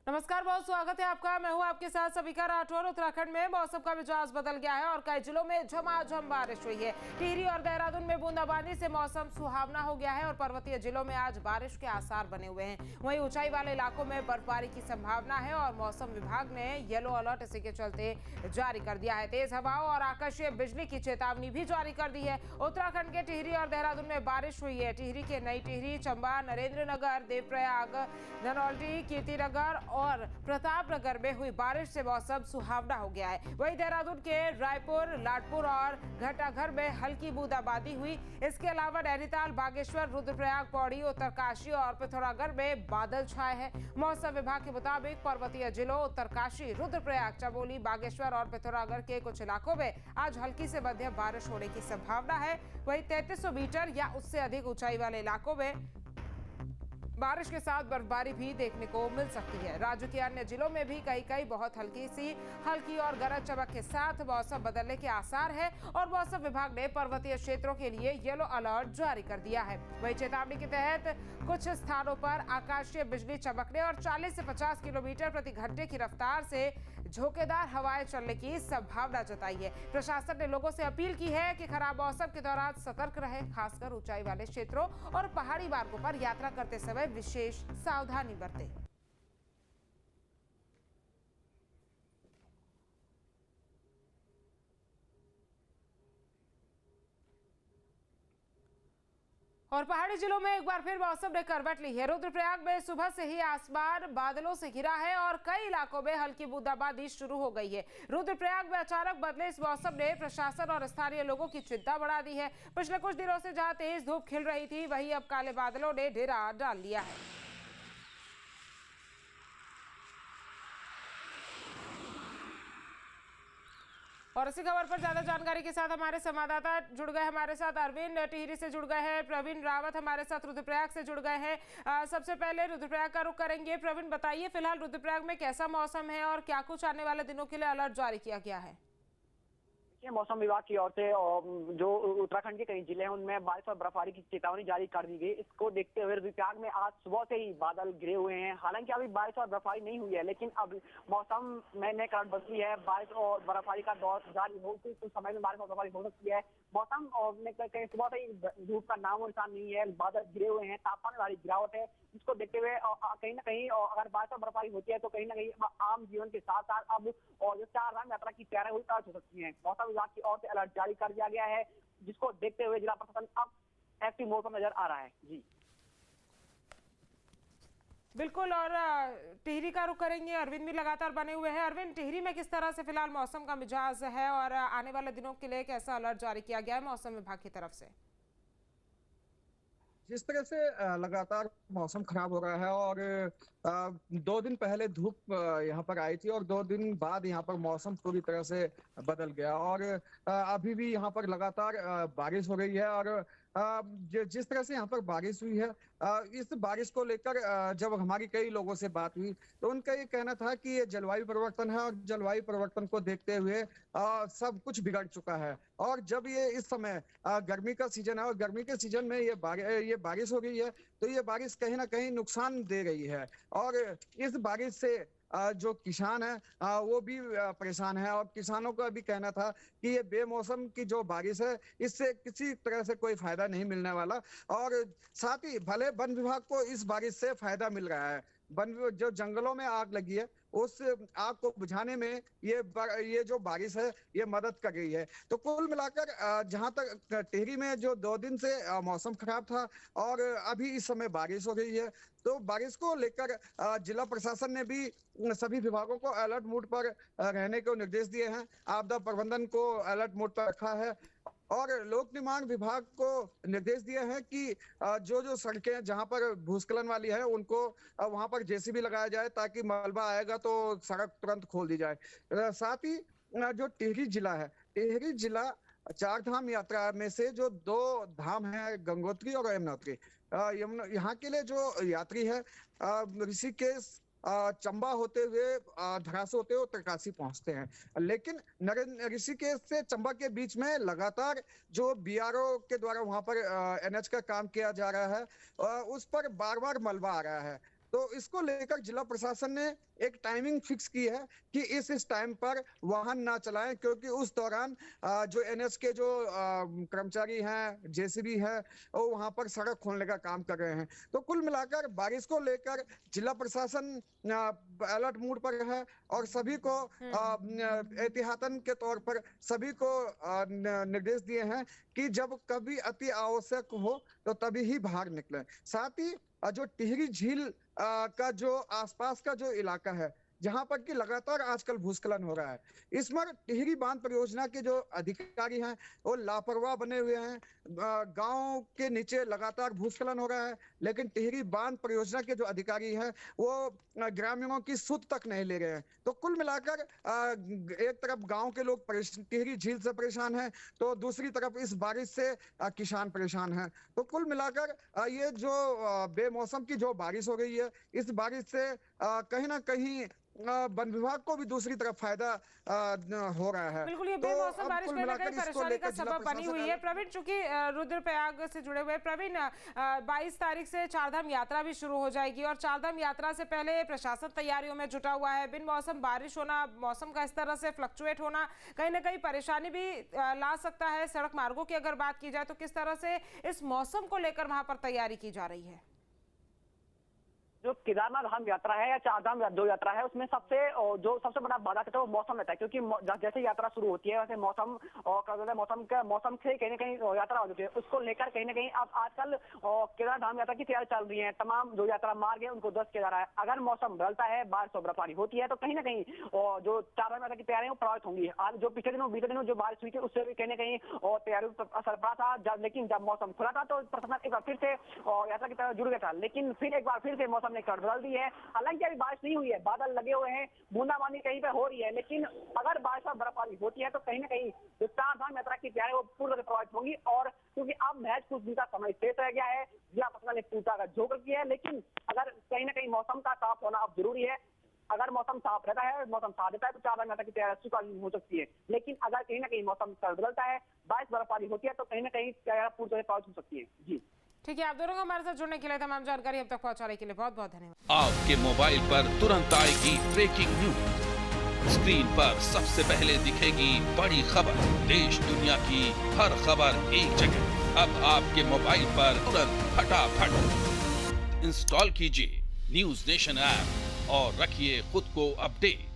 नमस्कार, बहुत स्वागत है आपका। मैं हूं आपके साथ सविका राठौर। उत्तराखंड में मौसम का मिजाज बदल गया है और कई जिलों में झमाझम बारिश हुई है। टिहरी और देहरादून में बूंदाबांदी से मौसम सुहावना हो गया है और पर्वतीय जिलों में आज बारिश के आसार बने हुए हैं। वहीं ऊंचाई वाले इलाकों में बर्फबारी की संभावना है और मौसम विभाग ने येलो अलर्ट इसी के चलते जारी कर दिया है। तेज हवाओं और आकाशीय बिजली की चेतावनी भी जारी कर दी है। उत्तराखंड के टिहरी और देहरादून में बारिश हुई है। टिहरी के नई टिहरी, चंबा, नरेंद्रनगर, देवप्रयाग, धनौल्टी, कीर्तिनगर और प्रतापनगर में हुई बारिश से मौसम सुहावना हो गया है। वहीं देहरादून के रायपुर, लाडपुर और घटाघर में हल्की बूंदाबांदी हुई। इसके अलावा नैनीताल, बागेश्वर, रुद्रप्रयाग, पौड़ी, उत्तरकाशी और पिथौरागढ़ में बादल छाए हैं। मौसम विभाग के मुताबिक पर्वतीय जिलों उत्तरकाशी, रुद्रप्रयाग, चमोली, बागेश्वर और पिथौरागढ़ के कुछ इलाकों में आज हल्की से मध्यम बारिश होने की संभावना है। वहीं 3300 मीटर या उससे अधिक ऊंचाई वाले इलाकों में बारिश के साथ बर्फबारी भी देखने को मिल सकती है। राज्य के अन्य जिलों में भी कहीं बहुत हल्की और गरज चमक के साथ मौसम बदलने के आसार है और मौसम विभाग ने पर्वतीय क्षेत्रों के लिए येलो अलर्ट जारी कर दिया है। वही चेतावनी के तहत कुछ स्थानों पर आकाशीय बिजली चमकने और 40 से 50 किलोमीटर प्रति घंटे की रफ्तार से झोंकेदार हवाएं चलने की संभावना जताई है। प्रशासन ने लोगों से अपील की है कि खराब मौसम के दौरान सतर्क रहें, खासकर ऊंचाई वाले क्षेत्रों और पहाड़ी मार्गों पर यात्रा करते समय विशेष सावधानी बरतें। और पहाड़ी जिलों में एक बार फिर मौसम ने करवट ली है। रुद्रप्रयाग में सुबह से ही आसमान बादलों से घिरा है और कई इलाकों में हल्की बूंदाबांदी शुरू हो गई है। रुद्रप्रयाग में अचानक बदले इस मौसम ने प्रशासन और स्थानीय लोगों की चिंता बढ़ा दी है। पिछले कुछ दिनों से जहां तेज धूप खिल रही थी, वहीं अब काले बादलों ने डेरा डाल लिया है। और इसी खबर पर ज्यादा जानकारी के साथ हमारे संवाददाता जुड़ गए। हमारे साथ अरविंद टिहरी से जुड़ गए हैं, प्रवीण रावत हमारे साथ रुद्रप्रयाग से जुड़ गए हैं। सबसे पहले रुद्रप्रयाग का रुख करेंगे। प्रवीण, बताइए फिलहाल रुद्रप्रयाग में कैसा मौसम है और क्या कुछ आने वाले दिनों के लिए अलर्ट जारी किया गया है? मौसम विभाग की ओर से जो उत्तराखंड के कई जिले हैं उनमें बारिश और बर्फबारी की चेतावनी जारी कर दी गई। इसको देखते हुए रुद्रप्रयाग में आज सुबह से ही बादल घिरे हुए हैं। हालांकि अभी बारिश और बर्फबारी नहीं हुई है, लेकिन अब मौसम में नए करवट बदली है। बारिश और बर्फबारी का दौर जारी हो, कुछ समय में बारिश और बर्फबारी हो सकती है। मौसम में कहीं सुबह से ही धूप का नाम और निशान नहीं है। बादल घिरे हुए हैं, तापमान में भारी गिरावट है। इसको देखते हुए कहीं ना कहीं अगर बारिश और बर्फबारी होती है तो कहीं ना कहीं आम जीवन के साथ साथ अब और जो 4 धाम यात्रा की तैयारी हुई हो सकती है। मौसम विभाग की ओर से अलर्ट जारी कर दिया गया है, जिसको देखते हुए जिला प्रशासन अब एक्टिव मौसम नजर आ रहा है। जी बिल्कुल। और टिहरी का रुख करेंगे, अरविंद भी लगातार बने हुए हैं। अरविंद, टिहरी में किस तरह से फिलहाल मौसम का मिजाज है और आने वाले दिनों के लिए कैसा अलर्ट जारी किया गया है मौसम विभाग की तरफ से? जिस तरह से लगातार मौसम खराब हो रहा है और 2 दिन पहले धूप यहाँ पर आई थी और 2 दिन बाद यहाँ पर मौसम पूरी तरह से बदल गया और अभी भी यहाँ पर लगातार बारिश हो रही है और जिस तरह से यहाँ पर बारिश हुई है, इस बारिश को लेकर जब हमारी कई लोगों से बात हुई तो उनका ये कहना था कि ये जलवायु परिवर्तन है और जलवायु परिवर्तन को देखते हुए सब कुछ बिगड़ चुका है। और जब ये इस समय गर्मी का सीजन है और गर्मी के सीजन में ये बारिश हो रही है तो ये बारिश कहीं ना कहीं नुकसान दे रही है और इस बारिश से जो किसान है वो भी परेशान है और किसानों का भी कहना था कि ये बेमौसम की जो बारिश है इससे किसी तरह से कोई फायदा नहीं मिलने वाला और साथ ही भले वन विभाग को इस बारिश से फायदा मिल रहा है। जो जंगलों में आग लगी है उस आग को बुझाने में ये जो बारिश है ये मदद कर रही है। तो कुल मिलाकर जहां तक टिहरी में जो 2 दिन से मौसम खराब था और अभी इस समय बारिश हो रही है, तो बारिश को लेकर जिला प्रशासन ने भी सभी विभागों को अलर्ट मोड पर रहने को निर्देश दिए हैं। आपदा प्रबंधन को अलर्ट मोड पर रखा है और लोक निर्माण विभाग को निर्देश दिए हैं कि जो सड़कें जहां पर भूस्खलन वाली है उनको वहां पर जेसीबी लगाया जाए ताकि मलबा आएगा तो सड़क तुरंत खोल दी जाए। साथ ही जो टिहरी जिला है, टिहरी जिला 4 धाम यात्रा में से जो 2 धाम है, गंगोत्री और यमुनोत्री, यहाँ के लिए जो यात्री है ऋषिकेश चंबा होते हुए धरास होते हुए उत्तरकाशी पहुंचते हैं, लेकिन ऋषिकेश से चंबा के बीच में लगातार जो बीआरओ के द्वारा वहां पर एनएच का काम किया जा रहा है उस पर बार बार मलबा आ रहा है तो इसको लेकर जिला प्रशासन ने एक टाइमिंग फिक्स की है कि इस टाइम पर वाहन ना चलाएं, क्योंकि उस दौरान जो एनएच के जो कर्मचारी हैं, जेसीबी है, वो वहां पर सड़क खोलने का काम कर रहे हैं। तो कुल मिलाकर बारिश को लेकर जिला प्रशासन अलर्ट मोड पर है और सभी को एहतियातन के तौर पर सभी को निर्देश दिए हैं कि जब कभी अति आवश्यक हो तो तभी ही बाहर निकलें। साथ ही जो टिहरी झील का जो आसपास का जो इलाका है, जहां पर कि लगातार आजकल भूस्खलन हो रहा है, इसमें टिहरी बांध परियोजना के जो अधिकारी हैं वो लापरवाह बने हुए हैं। गांव के नीचे लगातार भूस्खलन हो रहा है, लेकिन टिहरी बांध परियोजना के जो अधिकारी हैं वो ग्रामीणों की सुध तक नहीं ले रहे हैं। तो कुल मिलाकर एक तरफ गांव के लोग टिहरी झील से परेशान हैं, तो दूसरी तरफ इस बारिश से किसान परेशान हैं। तो कुल मिलाकर ये जो बेमौसम की जो बारिश हो रही है, इस बारिश से कहीं ना कहीं वन विभाग को भी दूसरी तरफ फायदा हो रहा है। बिल्कुल, ये तो बेमौसम बारिश कुल कहीं ना कहीं मिलाकर इसको परेशानी का लेकर जिला सबब बनी हुई है। प्रवीण, चूंकि रुद्रप्रयाग से जुड़े हुए प्रवीण, 22 तारीख से चारधाम यात्रा भी शुरू हो जाएगी और चारधाम यात्रा से पहले प्रशासन तैयारियों में जुटा हुआ है। बिन मौसम बारिश होना, मौसम का इस तरह से फ्लक्चुएट होना कहीं ना कहीं परेशानी भी ला सकता है। सड़क मार्गों की अगर बात की जाए तो किस तरह से इस मौसम को लेकर वहां पर तैयारी की जा रही है? जो केदारनाथ धाम यात्रा है या चारधाम दो यात्रा है, उसमें सबसे बड़ा बाधा कहते हैं वो मौसम रहता है, क्योंकि जैसे यात्रा शुरू होती है वैसे मौसम से कहीं ना कहीं यात्रा हो जाती है। उसको लेकर कहीं ना कहीं अब आजकल केदारनाथ धाम यात्रा की तैयारी चल रही है। तमाम जो यात्रा मार्ग है उनको ध्वस्त किया जा रहा है। अगर मौसम बदलता है, बारिश और बर्फबारी होती है, तो कहीं ना कहीं जो चारधाम यात्रा की तैयारियां प्रभावित होंगी। आज जो बीते दिनों जो बारिश हुई थी उससे भी कहीं ना कहीं तैयारियों पर असर पड़ा था। लेकिन जब मौसम खुला था तो प्रशासन एक बार फिर से यात्रा की तैयारी जुड़ गया था, लेकिन फिर एक बार फिर से मौसम ने कट बदल दी है। हालांकि अभी बारिश नहीं हुई है, बादल लगे हुए हैं, बूंदाबांदी कहीं पे हो रही है, लेकिन अगर बारिश और बर्फबारी होती है तो कहीं ना कहीं जो चारधाम यात्रा की तैयारी वो पूर्ण रूप से प्रभावित होंगी। और क्योंकि अब महज कुछ दिन का समय शेष रह गया है, जिला प्रशासन ने पूजा का जोर किया है, लेकिन अगर कहीं ना कहीं मौसम का साफ होना अब जरूरी है। अगर मौसम साफ रहता है, मौसम साफ देता है तो चारधाम यात्रा की तैयारी सुचारू हो सकती है। लेकिन अगर कहीं ना कहीं मौसम बदलता है, बारिश बर्फबारी होती है, तो कहीं ना कहीं तैयारी पूरी तरह प्रभावित हो सकती है। जी ठीक है, आप दोनों को हमारे साथ जुड़ने के लिए, तमाम जानकारी हम तक पहुंचाने के लिए बहुत बहुत धन्यवाद। आपके मोबाइल पर तुरंत आएगी ब्रेकिंग न्यूज, स्क्रीन पर सबसे पहले दिखेगी बड़ी खबर, देश दुनिया की हर खबर एक जगह। अब आपके मोबाइल पर तुरंत फटाफट इंस्टॉल कीजिए न्यूज नेशन ऐप और रखिए खुद को अपडेट।